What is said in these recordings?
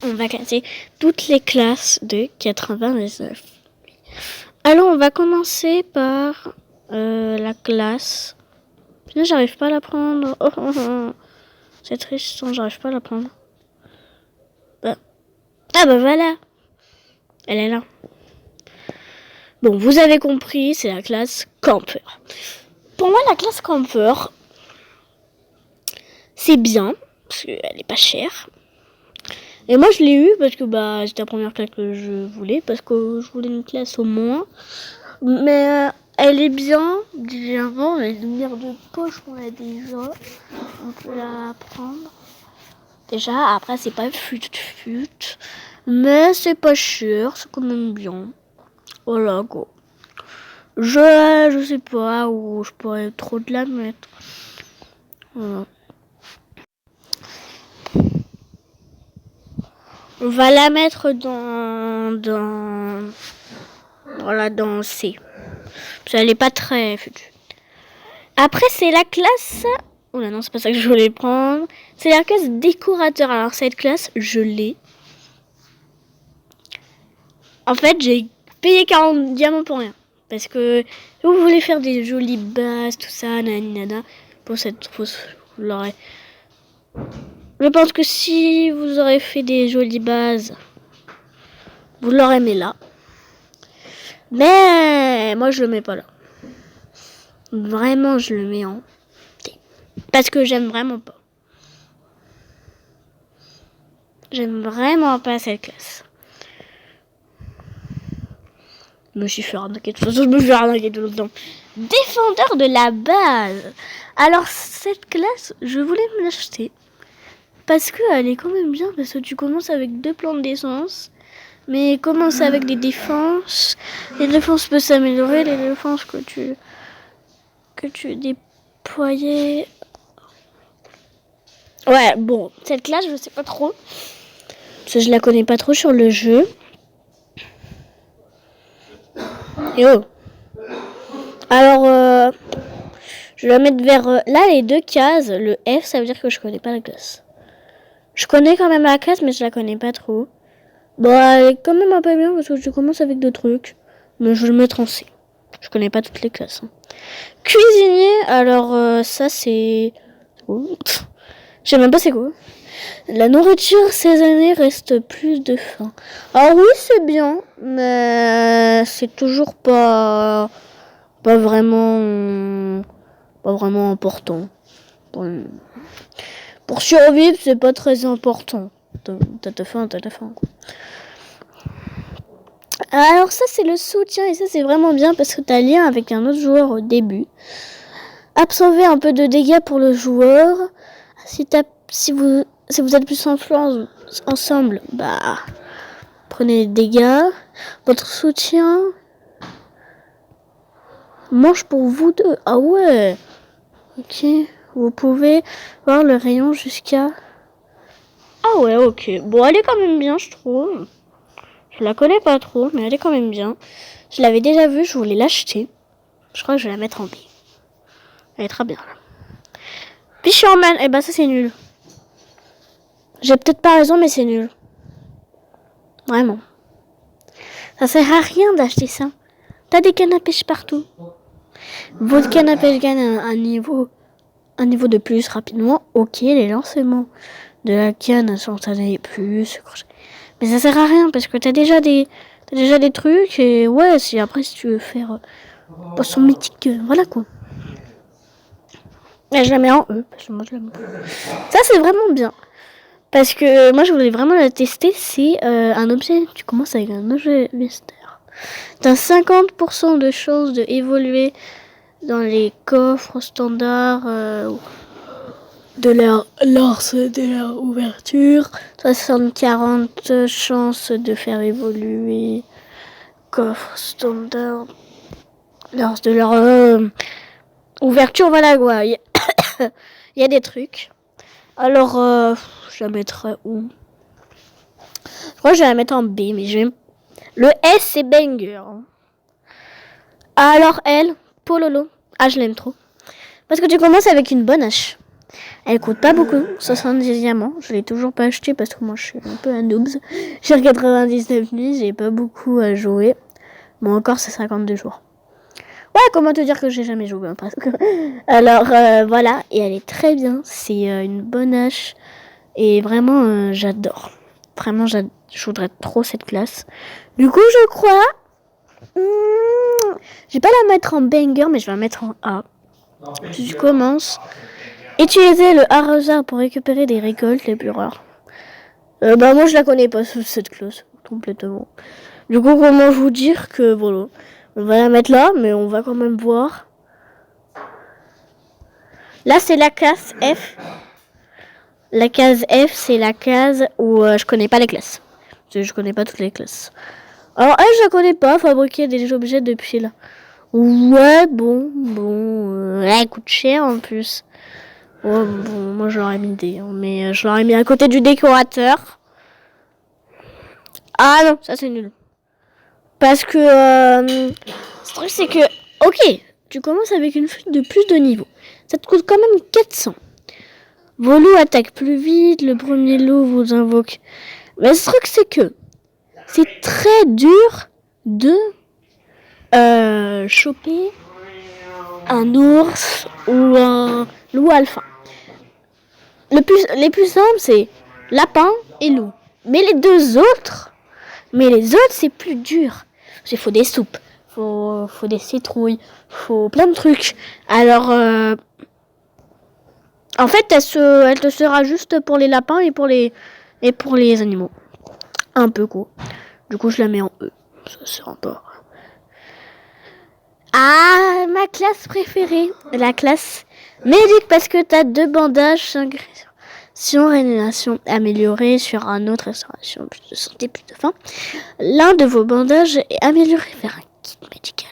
on va classer toutes les classes de 99. Alors, on va commencer par la classe. Sinon, j'arrive pas à la prendre. C'est triste, j'arrive pas à la prendre. Ah bah voilà. Elle est là. Bon, vous avez compris, c'est la classe campeur. Pour moi, la classe campeur, c'est bien, parce qu'elle est pas chère. Et moi, je l'ai eu parce que c'était la première classe que je voulais, parce que je voulais une classe au moins. Mais elle est bien, avant, les lumières de poche qu'on a déjà. On peut la prendre. Déjà, après, c'est pas fut, mais c'est pas cher, c'est quand même bien. Voilà, quoi. Je sais pas où je pourrais trop de la mettre. Voilà. On va la mettre dans C. Parce qu'elle est pas très futue. Après, c'est la classe... Oh là non, c'est pas ça que je voulais prendre. C'est la classe décorateur. Alors, cette classe, je l'ai. En fait, j'ai payé 40 diamants pour rien. Parce que si vous voulez faire des jolies bases, tout ça, nanana, pour cette fausse, vous l'aurez. Je pense que si vous aurez fait des jolies bases, vous l'aurez mis là. Mais moi, je le mets pas là. Vraiment, je le mets en T. Parce que j'aime vraiment pas. J'aime vraiment pas cette classe. Je me suis fait arnaquer de toute façon, tout le temps. Défendeur de la base. Alors, cette classe, je voulais me l'acheter. Parce qu'elle est quand même bien, parce que tu commences avec 2 plantes d'essence. Mais commence avec des défenses. Les défenses peuvent s'améliorer, les défenses que tu déployais. Ouais, bon, cette classe, je sais pas trop. Parce que je la connais pas trop sur le jeu. Et oh. Alors, je vais la mettre vers... là, les 2 cases, le F, ça veut dire que je connais pas la classe. Je connais quand même la classe, mais je la connais pas trop. Bon, elle est quand même un peu bien, parce que je commence avec 2 trucs. Mais je vais le mettre en C. Je connais pas toutes les classes. Hein. Cuisinier, alors ça, c'est... Oh. Je sais même pas c'est quoi. La nourriture saisonnée reste plus de faim. Alors oui, c'est bien, mais c'est toujours pas vraiment important. Pour survivre, c'est pas très important. T'as faim. Quoi. Alors ça, c'est le soutien, et ça, c'est vraiment bien parce que t'as lien avec un autre joueur au début. Absorber un peu de dégâts pour le joueur. Si vous êtes plus ensemble, prenez des dégâts. Votre soutien mange pour vous deux. Ah ouais. Ok. Vous pouvez voir le rayon jusqu'à... Ah ouais, ok. Bon, elle est quand même bien, je trouve. Je la connais pas trop, mais elle est quand même bien. Je l'avais déjà vue, je voulais l'acheter. Je crois que je vais la mettre en B. Elle est très bien, là. Fisherman, ça c'est nul. J'ai peut-être pas raison, mais c'est nul. Vraiment. Ça sert à rien d'acheter ça. T'as des cannes à pêche partout. Votre canne à pêche gagne un niveau de plus rapidement. Ok, les lancements de la canne sont allés plus. Mais ça sert à rien parce que t'as déjà des trucs. Et ouais, si tu veux faire poisson mythique, voilà quoi. Et je la mets en E parce que moi je l'aime pas. Ça c'est vraiment bien. Parce que moi je voulais vraiment la tester. C'est un objet. Tu commences avec un objet mystère. T'as 50% de chances de évoluer dans les coffres standards lors de leur ouverture. 40 chances de faire évoluer coffre standard lors de leur ouverture. Voilà quoi. Il y a des trucs. Alors, je la mettrai où? Je crois que je vais la mettre en B, mais le S, c'est banger. Alors, elle, Pololo. Ah, je l'aime trop. Parce que tu commences avec une bonne hache. Elle coûte pas beaucoup, 70 diamants. Je l'ai toujours pas acheté parce que moi je suis un peu un noobs. J'ai 99 000, j'ai pas beaucoup à jouer. Bon, encore c'est 52 jours. Ouais, comment te dire que j'ai jamais joué, hein, presque. Alors voilà, et elle est très bien. C'est une bonne hache. Et vraiment, j'adore. Vraiment, je voudrais trop cette classe. Du coup, je crois... je vais pas la mettre en banger, mais je vais la mettre en A. Je commence. Utiliser le arroseur pour récupérer des récoltes les plus rares. Moi, je la connais pas, cette classe. Complètement. Du coup, comment vous dire que, voilà... On va la mettre là, mais on va quand même voir. Là, c'est la case F. La case F, c'est la case où je connais pas les classes. Je connais pas toutes les classes. Alors, elle, je la connais pas. Fabriquer des objets depuis là. Ouais, bon. Elle coûte cher en plus. Ouais, bon, moi, je l'aurais mis D. Mais je l'aurais mis à côté du décorateur. Ah non, ça, c'est nul. Parce que... ce truc, c'est que... Ok, tu commences avec une flûte de plus de niveau. Ça te coûte quand même 400. Vos loups attaquent plus vite, le premier loup vous invoque. Mais ce truc, c'est que c'est très dur de choper un ours ou un loup alpha. Les plus simples, c'est lapin et loup. Mais les autres, c'est plus dur. Il faut des soupes, faut des citrouilles, faut plein de trucs. Alors, en fait, elle te sera juste pour les lapins et pour les animaux. Un peu court. Du coup, je la mets en E. Ça sera pas. Ah, ma classe préférée. La classe médic, parce que t'as 2 bandages, 5 réanimation améliorée sur un autre, restauration, plus de santé, plus de faim. L'un de vos bandages est amélioré vers un kit médical.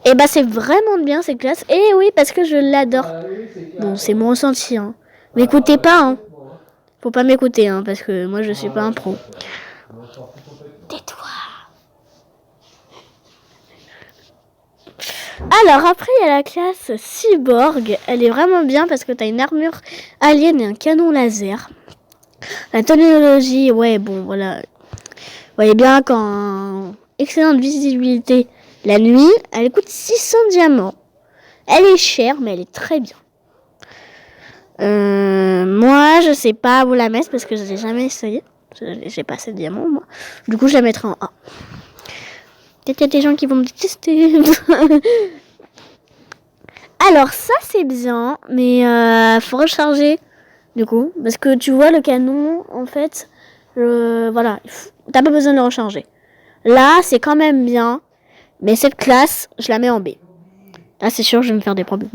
Et bah c'est vraiment bien cette classe. Et oui, parce que je l'adore. Bon, c'est mon ressenti, hein. M'écoutez pas, hein. Faut pas m'écouter, hein, parce que moi je suis pas un pro. Tais-toi. Alors après il y a la classe cyborg. Elle est vraiment bien parce que t'as une armure alien et un canon laser. La technologie, ouais, bon, voilà. Vous voyez bien qu'en excellente visibilité la nuit, elle coûte 600 diamants. Elle est chère, mais elle est très bien. Moi, je sais pas où la mettre parce que je l'ai jamais essayé. J'ai pas assez de diamants, moi. Du coup, je la mettrai en A. Peut-être qu'il y a des gens qui vont me détester. Alors, ça, c'est bien, mais faut recharger, du coup. Parce que tu vois, le canon, en fait, voilà, t'as pas besoin de le recharger. Là, c'est quand même bien, mais cette classe, je la mets en B. Là, c'est sûr, je vais me faire des problèmes.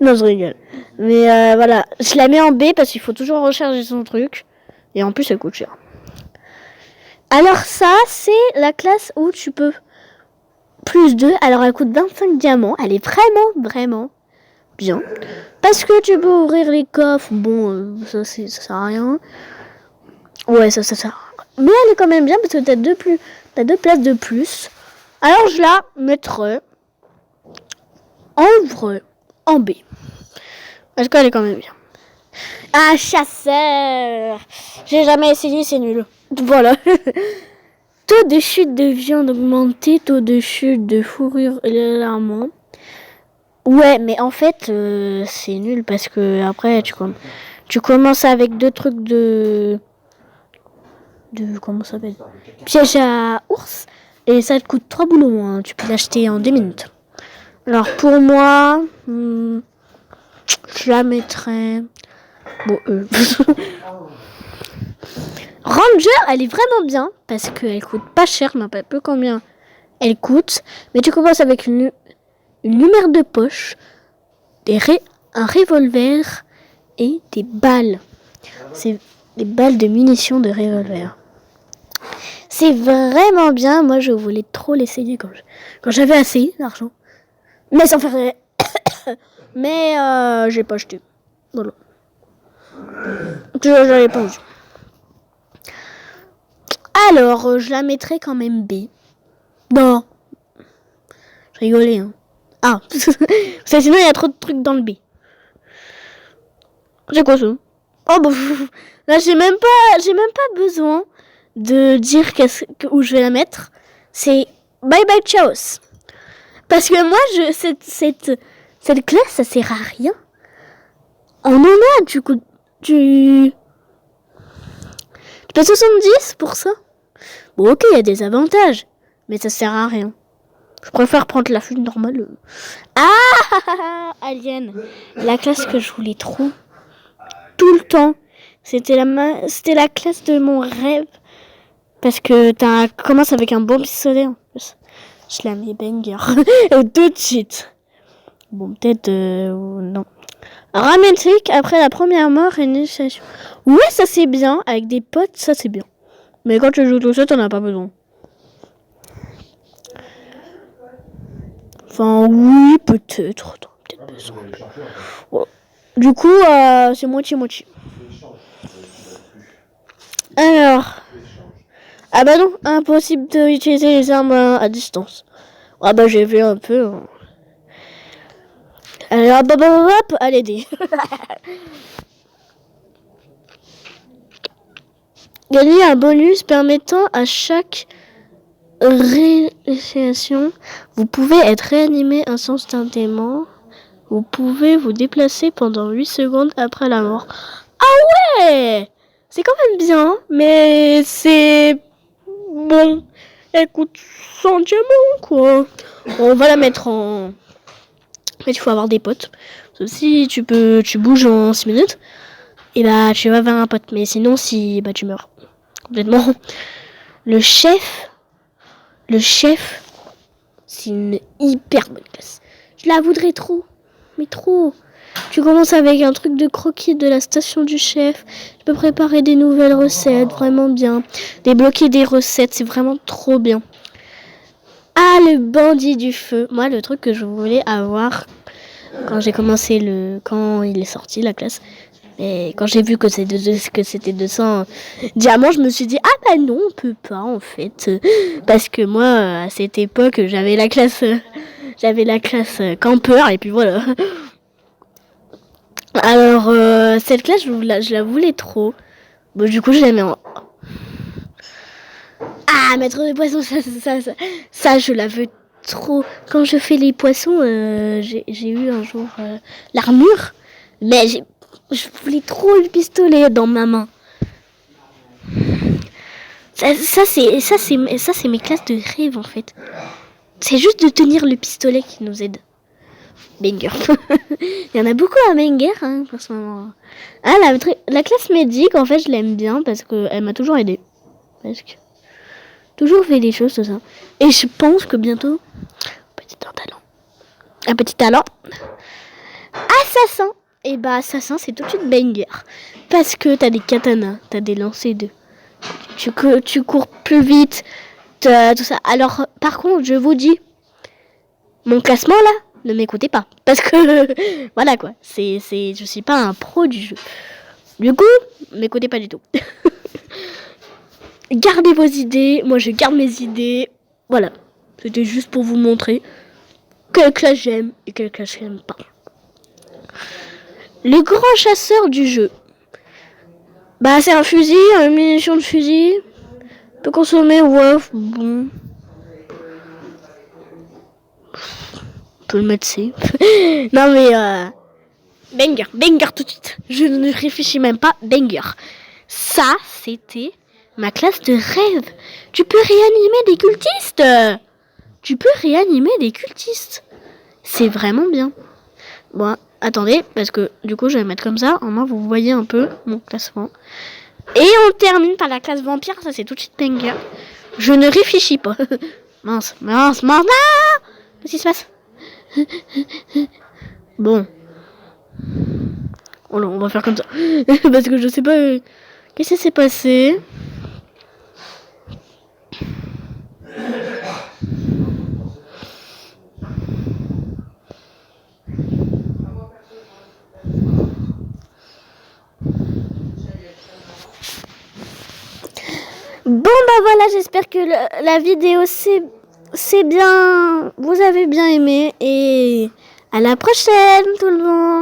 Non, je rigole. Mais voilà, je la mets en B parce qu'il faut toujours recharger son truc. Et en plus, elle coûte cher. Alors ça, c'est la classe où tu peux plus 2. Alors, elle coûte 25 diamants. Elle est vraiment bien. Parce que tu peux ouvrir les coffres. Bon, ça sert à rien. Ouais, ça sert. Mais elle est quand même bien parce que t'as 2 places de plus. Alors, je la mettrai en B. Parce qu'elle est quand même bien. Un chasseur. J'ai jamais essayé, c'est nul. Voilà. Taux de chute de viande augmenté, taux de chute de fourrure alarmant. Ouais, mais en fait, c'est nul parce que après, tu commences avec 2 trucs de comment ça s'appelle, piège à ours, et ça te coûte 3 boulots. Hein. Tu peux l'acheter en 2 minutes. Alors pour moi, je la mettrais. Bon, Ranger, elle est vraiment bien parce qu'elle coûte pas cher, mais pas peu combien elle coûte. Mais tu commences avec une lumière de poche, un revolver et des balles. C'est des balles de munitions de revolver. C'est vraiment bien. Moi, je voulais trop l'essayer quand j'avais assez d'argent. Mais sans faire. Mais j'ai pas acheté. Voilà. J'avais pas envie. Alors, je la mettrai quand même B. Non. Je rigolais, hein. Ah. Parce que sinon, il y a trop de trucs dans le B. C'est quoi ça? Oh bah, là j'ai même pas besoin de dire où je vais la mettre. C'est bye bye chaos. Parce que moi, cette classe, ça sert à rien. On en a, du coup, tu payes 70 pour ça. Bon, ok, il y a des avantages, mais ça sert à rien. Je préfère prendre la flûte normale. Ah, Alien, la classe que je voulais trop, tout le temps. C'était la classe de mon rêve. Parce que commence avec un bon pistolet en plus. Je la mets banger. Tout de suite. Bon, peut-être... non. Romantique, après la première mort, initiation. Ouais, ça c'est bien. Avec des potes, ça c'est bien. Mais quand tu joues tout seul, t'en as pas besoin. Enfin, oui, peut-être. T'en as peut-être besoin. Voilà. Du coup, c'est moitié-moitié. Alors... Ah bah non, impossible d'utiliser les armes à distance. Ah bah j'ai vu un peu. Alors hop, allez dé. Gagner un bonus permettant à chaque réinitiation, vous pouvez être réanimé instantanément. Vous pouvez vous déplacer pendant 8 secondes après la mort. Ah ouais, c'est quand même bien, mais c'est... Bon, elle coûte 100 diamants, quoi. On va la mettre en... En fait, il faut avoir des potes. Parce que si tu bouges en 6 minutes, et bah, tu vas vers un pote. Mais sinon, bah, tu meurs. Complètement. Le chef, c'est une hyper bonne classe. Je la voudrais trop. Mais trop. Tu commences avec un truc de croquis de la station du chef. Tu peux préparer des nouvelles recettes, vraiment bien. Débloquer des recettes, c'est vraiment trop bien. Ah, le bandit du feu. Moi, le truc que je voulais avoir quand j'ai commencé quand il est sorti, la classe. Et quand j'ai vu que c'était 200 diamants, je me suis dit, ah bah non, on peut pas, en fait. Parce que moi, à cette époque, j'avais la classe campeur, et puis voilà. Alors, cette classe, je la voulais trop. Bon, du coup, je la mets en... Ah, maître des poissons, ça, je la veux trop. Quand je fais les poissons, j'ai eu un jour l'armure, mais je voulais trop le pistolet dans ma main. Ça c'est mes classes de rêve en fait. C'est juste de tenir le pistolet qui nous aide. Banger. Il y en a beaucoup à Banger hein, pour ce moment. Ah, la classe médic, en fait, je l'aime bien parce qu'elle m'a toujours aidé. Presque. Toujours fait des choses, tout ça. Et je pense que bientôt, un petit talent. Assassin. Et bah, assassin, c'est tout de suite banger. Parce que t'as des katanas, t'as des lancers d'eux. Tu cours plus vite, tout ça. Alors, par contre, je vous dis, mon classement là, ne m'écoutez pas. Parce que, voilà quoi, je suis pas un pro du jeu. Du coup, m'écoutez pas du tout. Gardez vos idées, moi je garde mes idées. Voilà, c'était juste pour vous montrer quelle classe j'aime et quelle classe j'aime pas. Le grand chasseur du jeu. Bah c'est un fusil, une munition de fusil. Peut consommer, ouais, bon. On peut le mettre C. Non mais banger tout de suite. Je ne réfléchis même pas, banger. Ça, c'était ma classe de rêve. Tu peux réanimer des cultistes. C'est vraiment bien. Bon, attendez, parce que du coup, je vais mettre comme ça. Au moins, vous voyez un peu mon classement. Et on termine par la classe vampire. Ça, c'est tout de suite banger. Je ne réfléchis pas. mince. Qu'est-ce qui se passe? Bon. Oh là, on va faire comme ça. Parce que je sais pas... Qu'est-ce qui s'est passé? Bon bah voilà, j'espère que la vidéo c'est bien, vous avez bien aimé et à la prochaine tout le monde.